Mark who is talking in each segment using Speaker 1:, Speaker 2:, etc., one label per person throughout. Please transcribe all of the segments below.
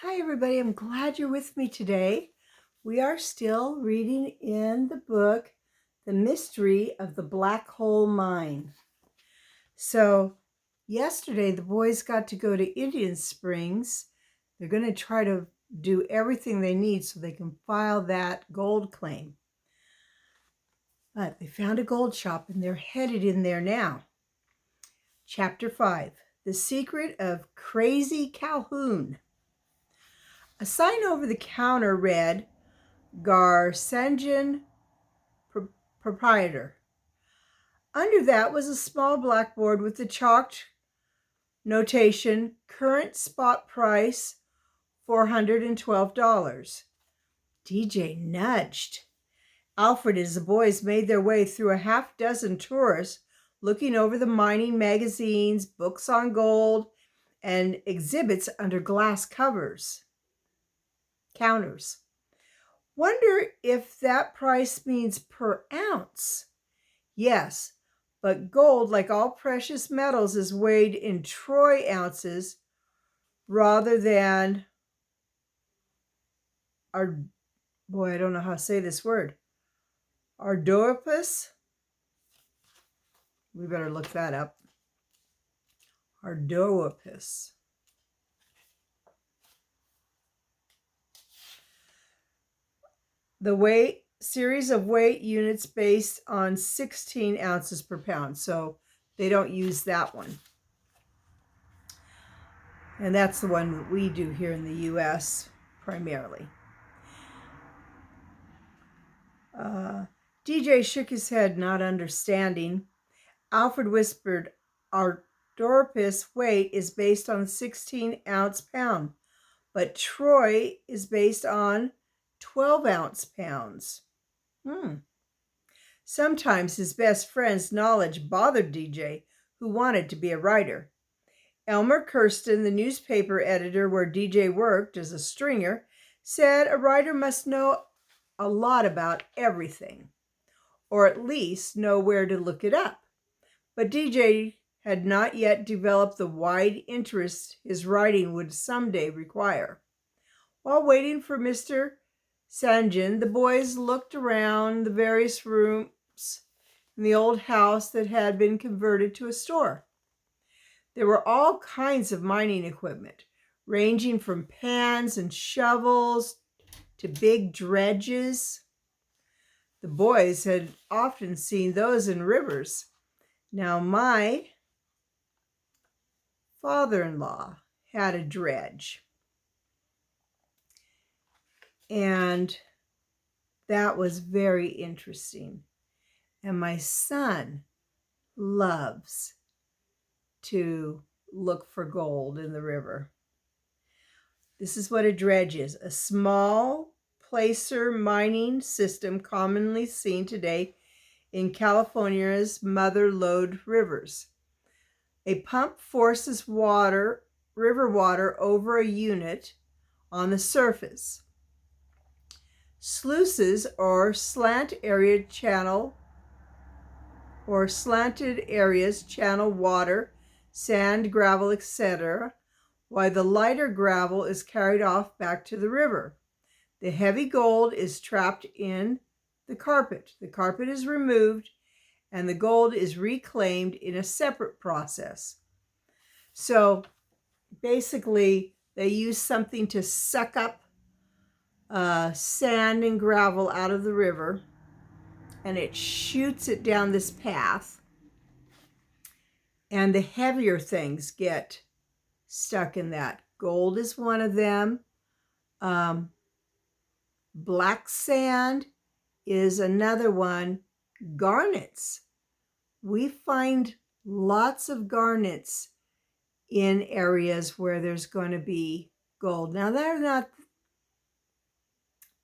Speaker 1: Hi, everybody. I'm glad you're with me today. We are still reading in the book, The Mystery of the Black Hole Mine. So, yesterday the boys got to go to Indian Springs. They're going to try to do everything they need so they can file that gold claim. But they found a gold shop and they're headed in there now. Chapter 5, The Secret of Crazy Calhoun. A sign over the counter read, Garsanjan Proprietor. Under that was a small blackboard with the chalked notation, current spot price, $412. DJ nudged. Alfred and the boys made their way through a half dozen tourists looking over the mining magazines, books on gold, and exhibits under glass counters. Wonder if that price means per ounce. Yes, but gold, like all precious metals, is weighed in troy ounces rather than, I don't know how to say this word, ardoipus. We better look that up. Ardoipus. The series of weight units based on 16 ounces per pound. So they don't use that one. And that's the one that we do here in the U.S. primarily. DJ shook his head, not understanding. Alfred whispered, Our Dorpus weight is based on 16-ounce pound, but Troy is based on 12-ounce pounds. Sometimes his best friend's knowledge bothered DJ, who wanted to be a writer. Elmer Kirsten, the newspaper editor where DJ worked as a stringer, said a writer must know a lot about everything, or at least know where to look it up. But DJ had not yet developed the wide interest his writing would someday require. While waiting for Mr. Sanjan, the boys looked around the various rooms in the old house that had been converted to a store. There were all kinds of mining equipment, ranging from pans and shovels to big dredges. The boys had often seen those in rivers. Now, my father-in-law had a dredge, and that was very interesting. And my son loves to look for gold in the river. This is what a dredge is: a small placer mining system commonly seen today in California's mother lode rivers. A pump forces river water over a unit on the surface. Sluices or slanted areas channel water, sand, gravel, etc., while the lighter gravel is carried off back to the river. The heavy gold is trapped in the carpet. The carpet is removed and the gold is reclaimed in a separate process. So basically, they use something to suck up sand and gravel out of the river, and it shoots it down this path, and the heavier things get stuck in that. Gold is one of them. Black sand is another one. Garnets. We find lots of garnets in areas where there's going to be gold. Now, they're not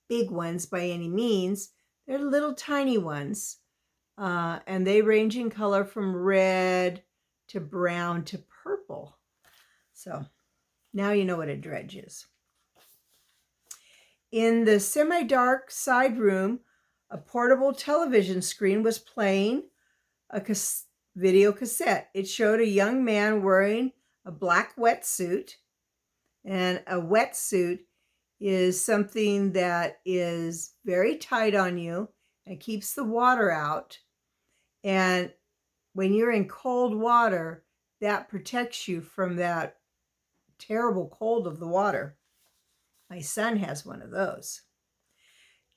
Speaker 1: big ones by any means. They're little tiny ones, and they range in color from red to brown to purple. So now you know what a dredge is. In the semi-dark side room, a portable television screen was playing a video cassette. It showed a young man wearing a black wetsuit And a wetsuit is something that is very tight on you and keeps the water out. And when you're in cold water, that protects you from that terrible cold of the water. My son has one of those.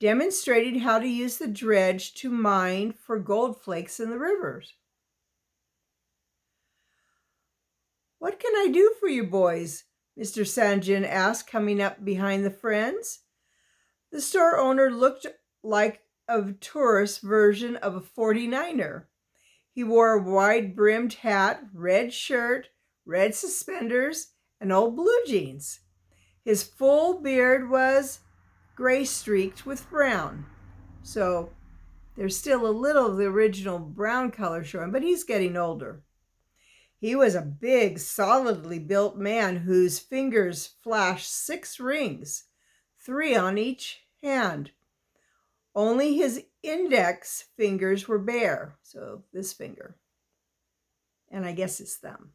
Speaker 1: Demonstrated how to use the dredge to mine for gold flakes in the rivers. What can I do for you boys? Mr. Sanjin asked, coming up behind the friends. The store owner looked like a tourist version of a 49er. He wore a wide-brimmed hat, red shirt, red suspenders, and old blue jeans. His full beard was gray streaked with brown. So there's still a little of the original brown color showing, but he's getting older. He was a big, solidly built man whose fingers flashed 6 rings, 3 on each hand. Only his index fingers were bare, so this finger, and I guess his thumb.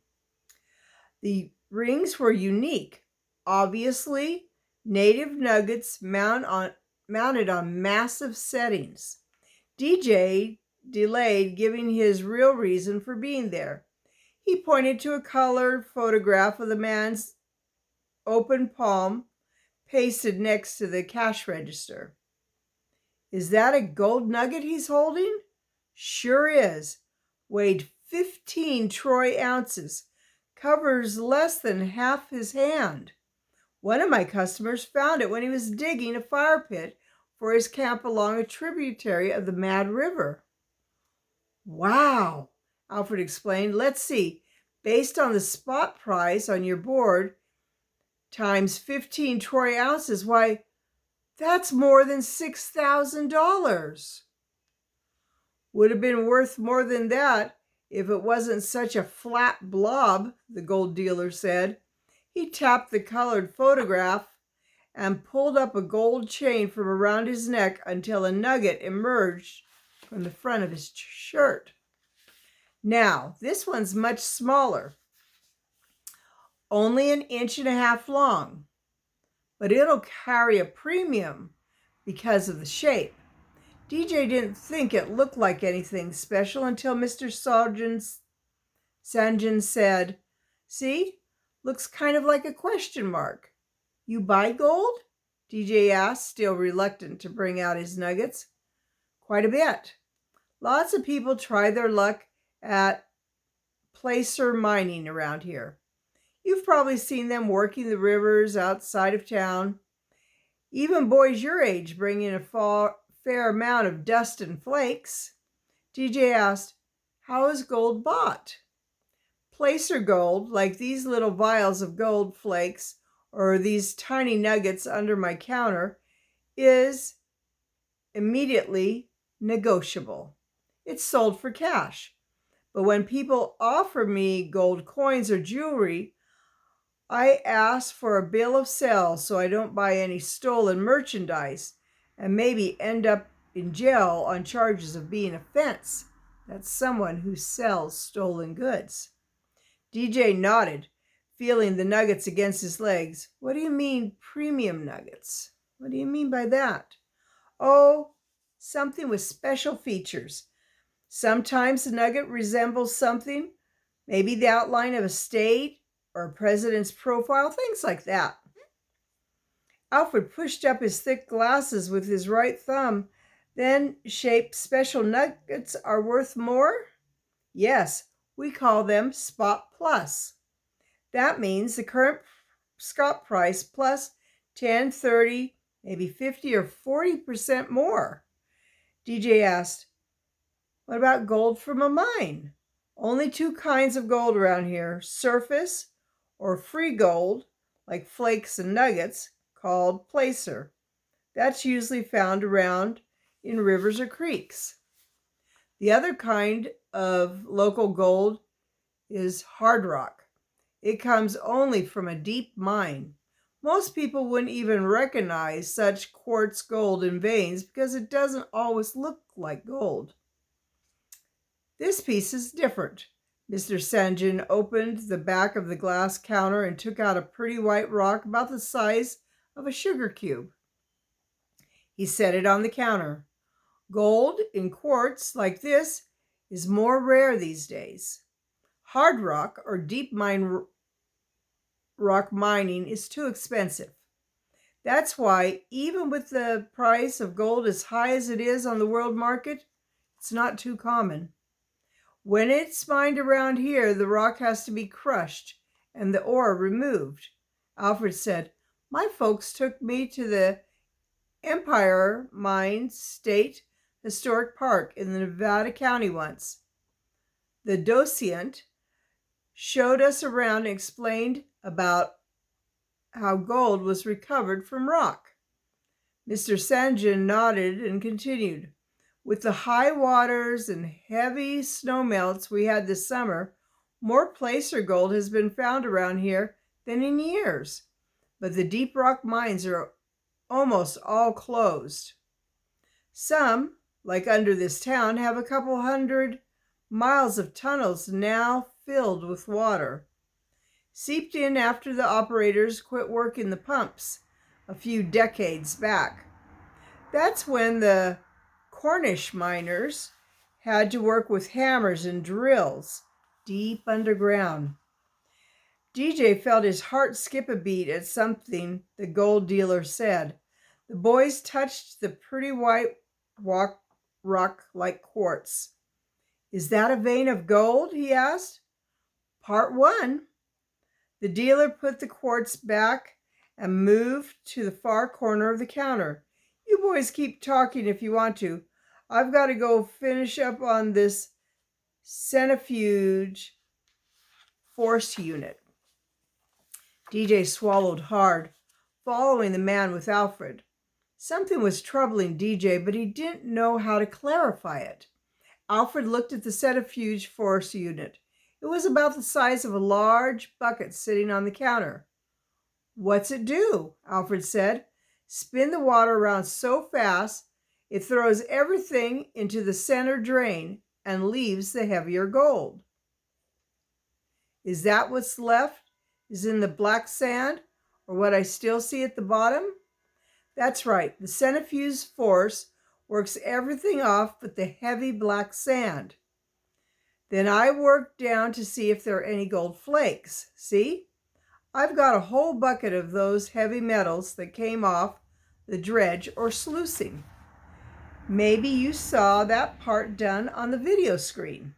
Speaker 1: The rings were unique, obviously native nuggets mounted on massive settings. DJ delayed giving his real reason for being there. He pointed to a colored photograph of the man's open palm pasted next to the cash register. Is that a gold nugget he's holding? Sure is. Weighed 15 troy ounces. Covers less than half his hand. One of my customers found it when he was digging a fire pit for his camp along a tributary of the Mad River. Wow, Alfred explained. Let's see. Based on the spot price on your board times 15 troy ounces, why, that's more than $6,000. Would have been worth more than that if it wasn't such a flat blob, the gold dealer said. He tapped the colored photograph and pulled up a gold chain from around his neck until a nugget emerged from the front of his shirt. Now, this one's much smaller, only 1.5 inches long, but it'll carry a premium because of the shape. DJ didn't think it looked like anything special until Mr. Sanjin said, "See, looks kind of like a question mark." "You buy gold?" DJ asked, still reluctant to bring out his nuggets. "Quite a bit. Lots of people try their luck at placer mining around here. You've probably seen them working the rivers outside of town. Even boys your age bring in a fair amount of dust and flakes." DJ asked, "How is gold bought?" "Placer gold, like these little vials of gold flakes or these tiny nuggets under my counter, is immediately negotiable. It's sold for cash. But when people offer me gold coins or jewelry, I ask for a bill of sale so I don't buy any stolen merchandise and maybe end up in jail on charges of being a fence. That's someone who sells stolen goods." DJ nodded, feeling the nuggets against his legs. "What do you mean, premium nuggets? What do you mean by that?" "Oh, something with special features. Sometimes the nugget resembles something, maybe the outline of a state or a president's profile, things like that." Alfred pushed up his thick glasses with his right thumb. "Then shaped special nuggets are worth more?" "Yes, we call them Spot Plus. That means the current spot price plus 10, 30, maybe 50 or 40% more." DJ asked, "What about gold from a mine?" "Only 2 kinds of gold around here, surface or free gold, like flakes and nuggets, called placer. That's usually found around in rivers or creeks. The other kind of local gold is hard rock. It comes only from a deep mine. Most people wouldn't even recognize such quartz gold in veins because it doesn't always look like gold. This piece is different. Mr. Sanjin opened the back of the glass counter and took out a pretty white rock about the size of a sugar cube. He set it on the counter. Gold in quartz like this is more rare these days. Hard rock or deep mine rock mining is too expensive. That's why, even with the price of gold as high as it is on the world market, it's not too common. When it's mined around here, the rock has to be crushed and the ore removed. Alfred said, "My folks took me to the Empire Mine State Historic Park in the Nevada County once. The docent showed us around and explained about how gold was recovered from rock." Mr. Sanjin nodded and continued. "With the high waters and heavy snowmelts we had this summer, more placer gold has been found around here than in years. But the deep rock mines are almost all closed. Some, like under this town, have a couple 100 miles of tunnels now filled with water. Seeped in after the operators quit working the pumps a few decades back. That's when the Cornish miners had to work with hammers and drills deep underground." DJ felt his heart skip a beat at something the gold dealer said. The boys touched the pretty white rock like quartz. "Is that a vein of gold?" he asked. "Part one." The dealer put the quartz back and moved to the far corner of the counter. "You boys keep talking if you want to. I've got to go finish up on this centrifuge force unit." DJ swallowed hard, following the man with Alfred. Something was troubling DJ, but he didn't know how to clarify it. Alfred looked at the centrifuge force unit. It was about the size of a large bucket sitting on the counter. "What's it do?" Alfred said. "Spin the water around so fast it throws everything into the center drain and leaves the heavier gold." "Is that what's left is in the black sand, or what I still see at the bottom?" "That's right. The centrifuge force works everything off but the heavy black sand. Then I work down to see if there are any gold flakes. See? I've got a whole bucket of those heavy metals that came off the dredge or sluicing. Maybe you saw that part done on the video screen."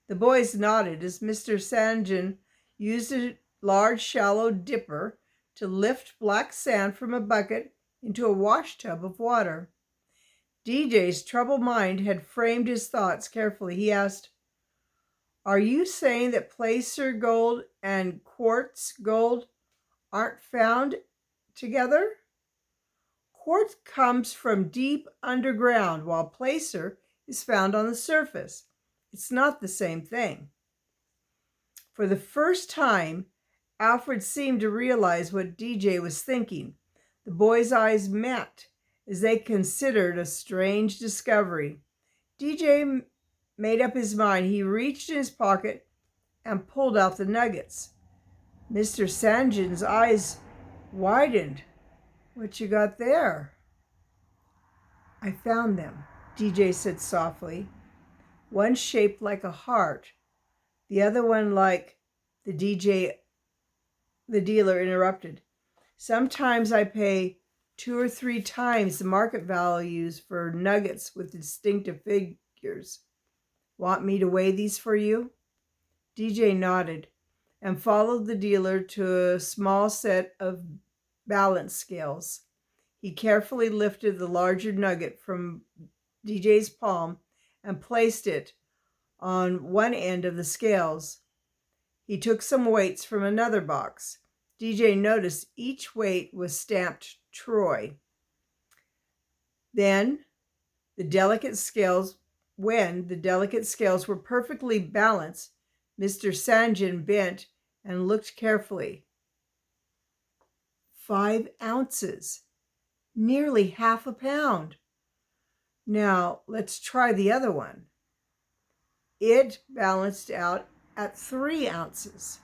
Speaker 1: The boys nodded as Mr. Sanjin used a large shallow dipper to lift black sand from a bucket into a wash tub of water. DJ's troubled mind had framed his thoughts carefully. He asked, "Are you saying that placer gold and quartz gold aren't found together?" "Quartz comes from deep underground, while placer is found on the surface. It's not the same thing." For the first time, Alfred seemed to realize what DJ was thinking. The boys' eyes met as they considered a strange discovery. DJ made up his mind. He reached in his pocket and pulled out the nuggets. Mr. Sanjin's eyes widened. "What you got there?" "I found them," DJ said softly. "One shaped like a heart, the other one like..." The dealer interrupted. "Sometimes I pay 2 or 3 times the market values for nuggets with distinctive figures. Want me to weigh these for you?" DJ nodded and followed the dealer to a small set of balance scales. He carefully lifted the larger nugget from DJ's palm and placed it on one end of the scales. He took some weights from another box. DJ noticed each weight was stamped Troy. When the delicate scales were perfectly balanced, Mr. Sanjin bent and looked carefully. 5 ounces, nearly half a pound. "Now let's try the other one." It balanced out at 3 ounces.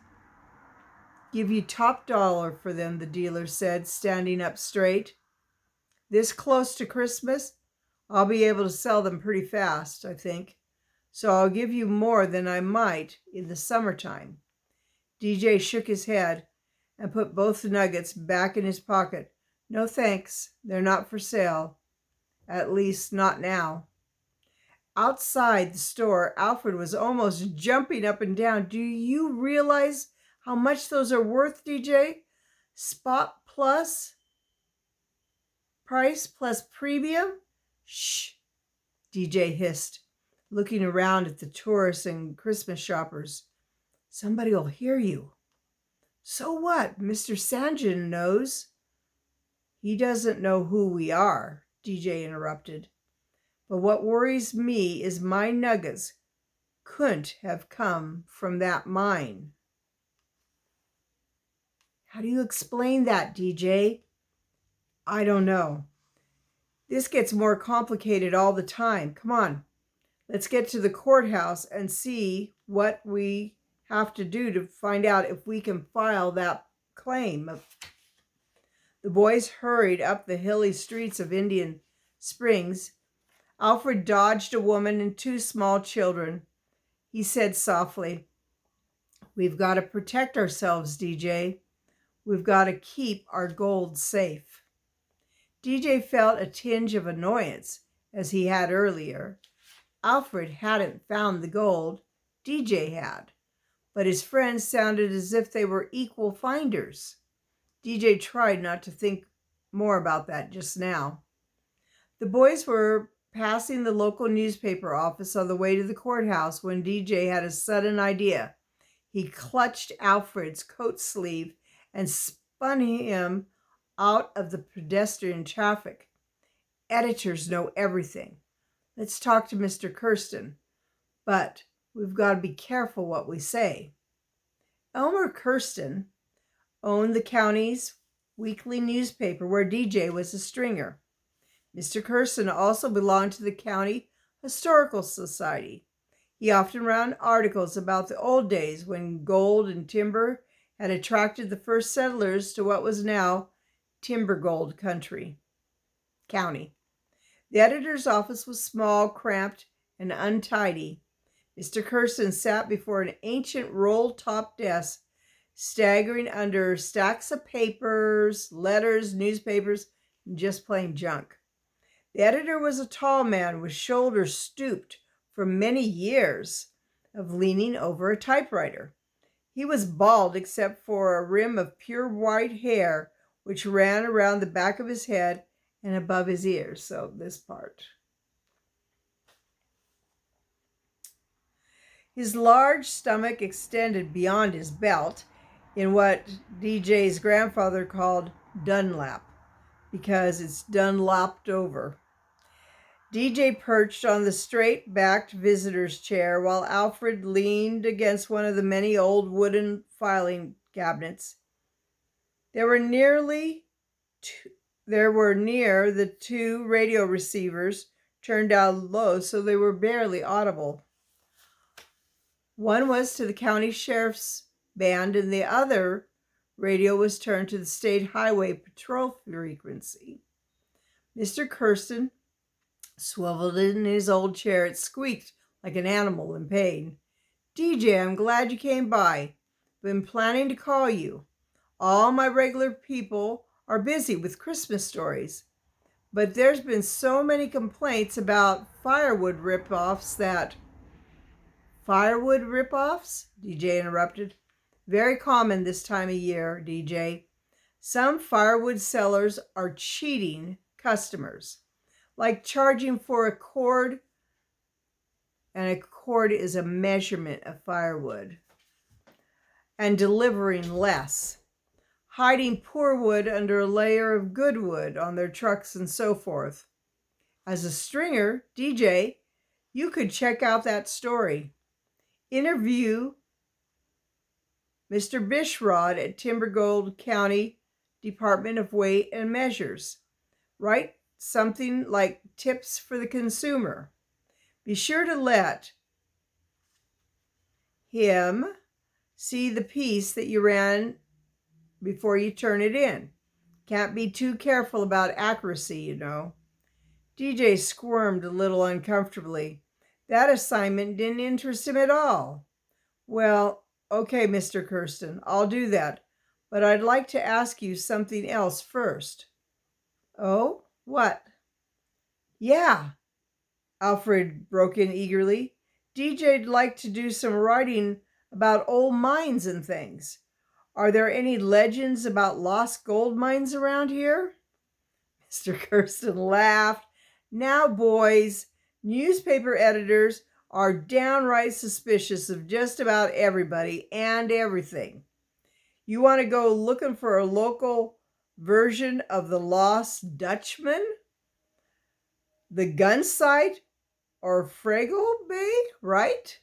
Speaker 1: Give you top dollar for them, the dealer said, standing up straight. This close to Christmas, I'll be able to sell them pretty fast, I think. So I'll give you more than I might in the summertime. DJ shook his head and put both the nuggets back in his pocket. No thanks, they're not for sale. At least not now. Outside the store, Alfred was almost jumping up and down. Do you realize how much those are worth, DJ? Spot plus price plus premium? Shh, DJ hissed, looking around at the tourists and Christmas shoppers. Somebody will hear you. So what? Mr. Sanjin knows. He doesn't know who we are, DJ interrupted. But what worries me is my nuggets couldn't have come from that mine. How do you explain that, DJ? I don't know. This gets more complicated all the time. Come on, let's get to the courthouse and see what we have to do to find out if we can file that claim. The boys hurried up the hilly streets of Indian Springs. Alfred dodged a woman and 2 small children. He said softly, "We've got to protect ourselves, DJ. We've got to keep our gold safe." DJ felt a tinge of annoyance, as he had earlier. Alfred hadn't found the gold, DJ had, but his friends sounded as if they were equal finders. DJ tried not to think more about that just now. The boys were passing the local newspaper office on the way to the courthouse when DJ had a sudden idea. He clutched Alfred's coat sleeve and spun him out of the pedestrian traffic. Editors know everything. Let's talk to Mr. Kirsten, but we've got to be careful what we say. Elmer Kirsten owned the county's weekly newspaper where DJ was a stringer. Mr. Kirsten also belonged to the County Historical Society. He often ran articles about the old days when gold and timber had attracted the first settlers to what was now Timber Gold County. The editor's office was small, cramped, and untidy. Mr. Kirsten sat before an ancient roll-top desk, staggering under stacks of papers, letters, newspapers, and just plain junk. The editor was a tall man with shoulders stooped from many years of leaning over a typewriter. He was bald except for a rim of pure white hair which ran around the back of his head and above his ears, so this part. His large stomach extended beyond his belt in what DJ's grandfather called Dunlap, because it's Dunlapped over. DJ perched on the straight-backed visitor's chair while Alfred leaned against one of the many old wooden filing cabinets. There were near the 2 radio receivers turned down low, so they were barely audible. One was to the county sheriff's band, and the other radio was turned to the state highway patrol frequency. Mr. Kirsten swiveled in his old chair. It squeaked like an animal in pain. DJ, I'm glad you came by. Been planning to call you. All my regular people are busy with Christmas stories, but there's been so many complaints about firewood rip-offs that... Firewood rip-offs? DJ interrupted. Very common this time of year, DJ. Some firewood sellers are cheating customers, like charging for a cord, and a cord is a measurement of firewood, and delivering less, hiding poor wood under a layer of good wood on their trucks and so forth. As a stringer, DJ, you could check out that story. Interview Mr. Bishrod at Timber Gold County Department of Weight and Measures. Write something like tips for the consumer. Be sure to let Him. See the piece that you ran before you turn it in. Can't be too careful about accuracy, you know. DJ squirmed a little uncomfortably. That assignment didn't interest him at all. Well, okay, Mr. Kirsten, I'll do that. But I'd like to ask you something else first. Oh, what? Yeah, Alfred broke in eagerly. DJ'd like to do some writing about old mines and things. Are there any legends about lost gold mines around here? Mr. Kirsten laughed. Now, boys, newspaper editors are downright suspicious of just about everybody and everything. You want to go looking for a local version of the Lost Dutchman, the gun site, or Fraggle Bay, right?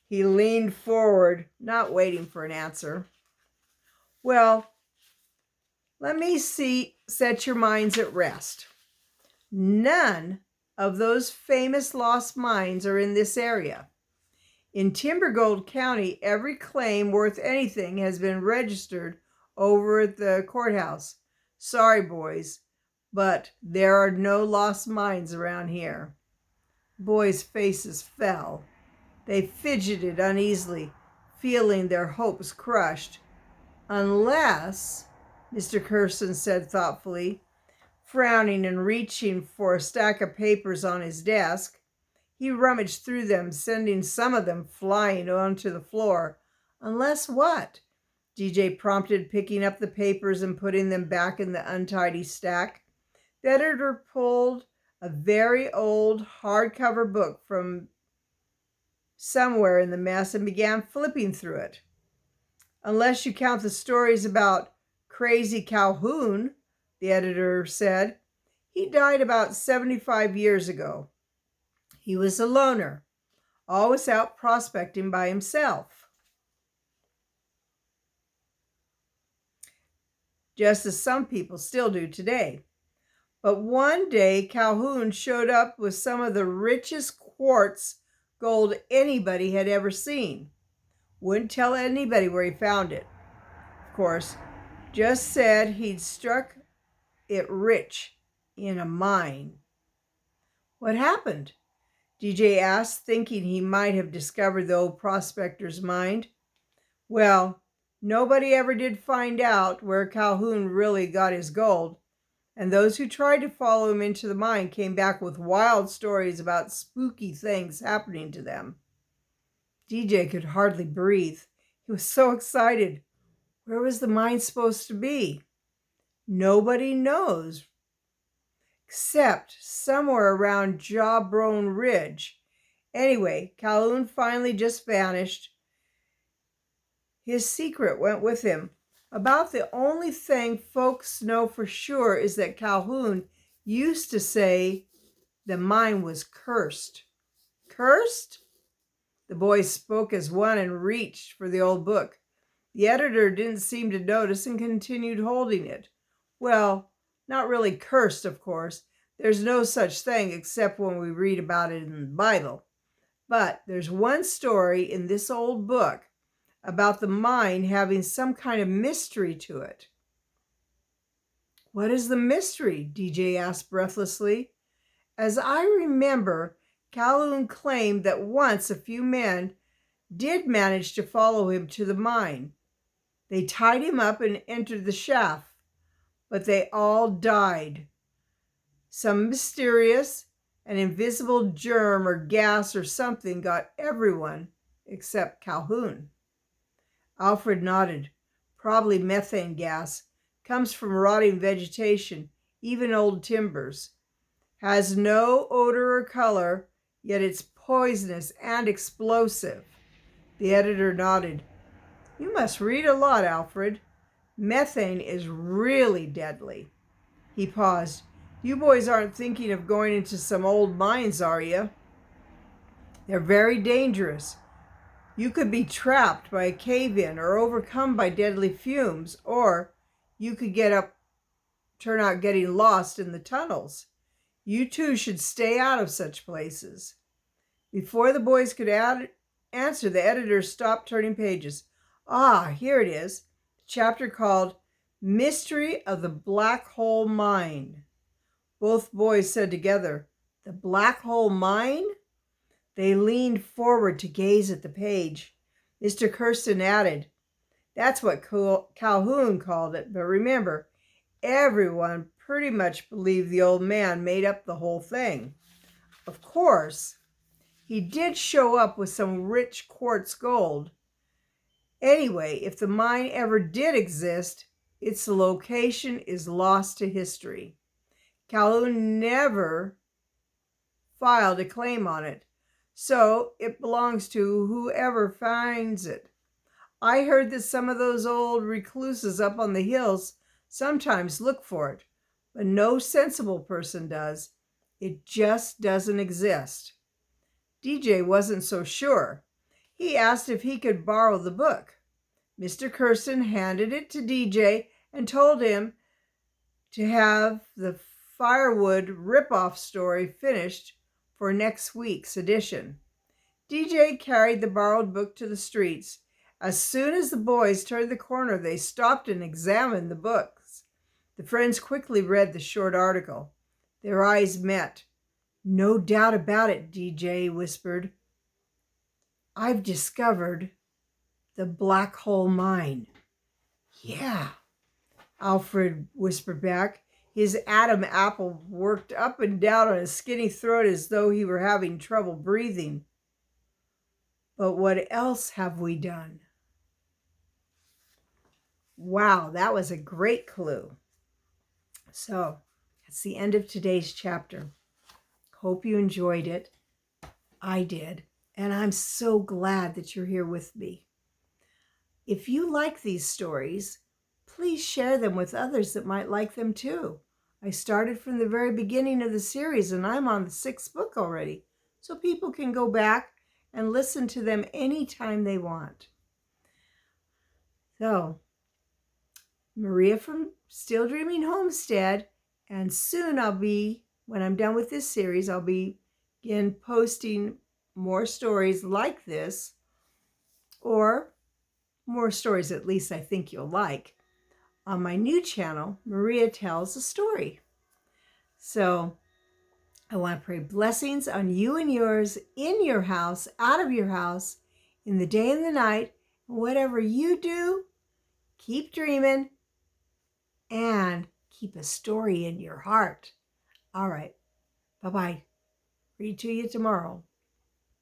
Speaker 1: He leaned forward, not waiting for an answer. Well, let me set your minds at rest. None of those famous lost mines are in this area. In Timbergold County, every claim worth anything has been registered over at the courthouse. Sorry, boys, but there are no lost mines around here. Boys' faces fell. They fidgeted uneasily, feeling their hopes crushed. Unless, Mr. Kirsten said thoughtfully, frowning and reaching for a stack of papers on his desk. He rummaged through them, sending some of them flying onto the floor. Unless what? DJ prompted, picking up the papers and putting them back in the untidy stack. The editor pulled a very old hardcover book from somewhere in the mess and began flipping through it. Unless you count the stories about crazy Calhoun, the editor said. He died about 75 years ago. He was a loner, always out prospecting by himself, just as some people still do today. But one day, Calhoun showed up with some of the richest quartz gold anybody had ever seen. Wouldn't tell anybody where he found it. Of course, just said he'd struck it rich in a mine. What happened? DJ asked, thinking he might have discovered the old prospector's mind. Well, nobody ever did find out where Calhoun really got his gold, and those who tried to follow him into the mine came back with wild stories about spooky things happening to them. DJ could hardly breathe. He was so excited. Where was the mine supposed to be? Nobody knows, except somewhere around Jawbone Ridge. Anyway, Calhoun finally just vanished. His secret went with him. About the only thing folks know for sure is that Calhoun used to say the mine was cursed. Cursed? The boys spoke as one and reached for the old book. The editor didn't seem to notice and continued holding it. Well, not really cursed, of course. There's no such thing except when we read about it in the Bible. But there's one story in this old book about the mine having some kind of mystery to it. What is the mystery? DJ asked breathlessly. As I remember, Calhoun claimed that once a few men did manage to follow him to the mine. They tied him up and entered the shaft, but they all died. Some mysterious and invisible germ or gas or something got everyone except Calhoun. Alfred nodded. Probably methane gas. Comes from rotting vegetation, even old timbers. Has no odor or color, yet it's poisonous and explosive. The editor nodded. You must read a lot, Alfred. Methane is really deadly. He paused. You boys aren't thinking of going into some old mines, are you? They're very dangerous. You could be trapped by a cave-in or overcome by deadly fumes, or you could turn out getting lost in the tunnels. You two should stay out of such places. Before the boys could add answer, the editor stopped turning pages. Ah, here it is. The chapter called Mystery of the Black Hole Mine. Both boys said together, "The black hole mine?" They leaned forward to gaze at the page. Mr. Kirsten added, "That's what Calhoun called it, but remember, everyone pretty much believed the old man made up the whole thing. Of course, he did show up with some rich quartz gold. Anyway, if the mine ever did exist, its location is lost to history. Calhoun never filed a claim on it, so it belongs to whoever finds it. I heard that some of those old recluses up on the hills sometimes look for it, but no sensible person does. It just doesn't exist." DJ wasn't so sure. He asked if he could borrow the book. Mr. Kirsten handed it to DJ and told him to have the firewood rip-off story finished for next week's edition. DJ carried the borrowed book to the streets. As soon as the boys turned the corner, they stopped and examined the books. The friends quickly read the short article. Their eyes met. "No doubt about it," DJ whispered. "I've discovered the black hole mine." "Yeah," Alfred whispered back. His Adam apple worked up and down on his skinny throat as though he were having trouble breathing. "But what else have we done?" Wow, that was a great clue. So, that's the end of today's chapter. Hope you enjoyed it. I did, and I'm so glad that you're here with me. If you like these stories, please share them with others that might like them too. I started from the very beginning of the series, and I'm on the 6th book already, so people can go back and listen to them anytime they want. So, Maria from Still Dreaming Homestead, and soon when I'm done with this series, I'll begin posting more stories like this, or more stories at least I think you'll like, on my new channel, Maria Tells a Story. So I want to pray blessings on you and yours, in your house, out of your house, in the day and the night. Whatever you do, keep dreaming and keep a story in your heart. All right. Bye-bye. Read to you tomorrow.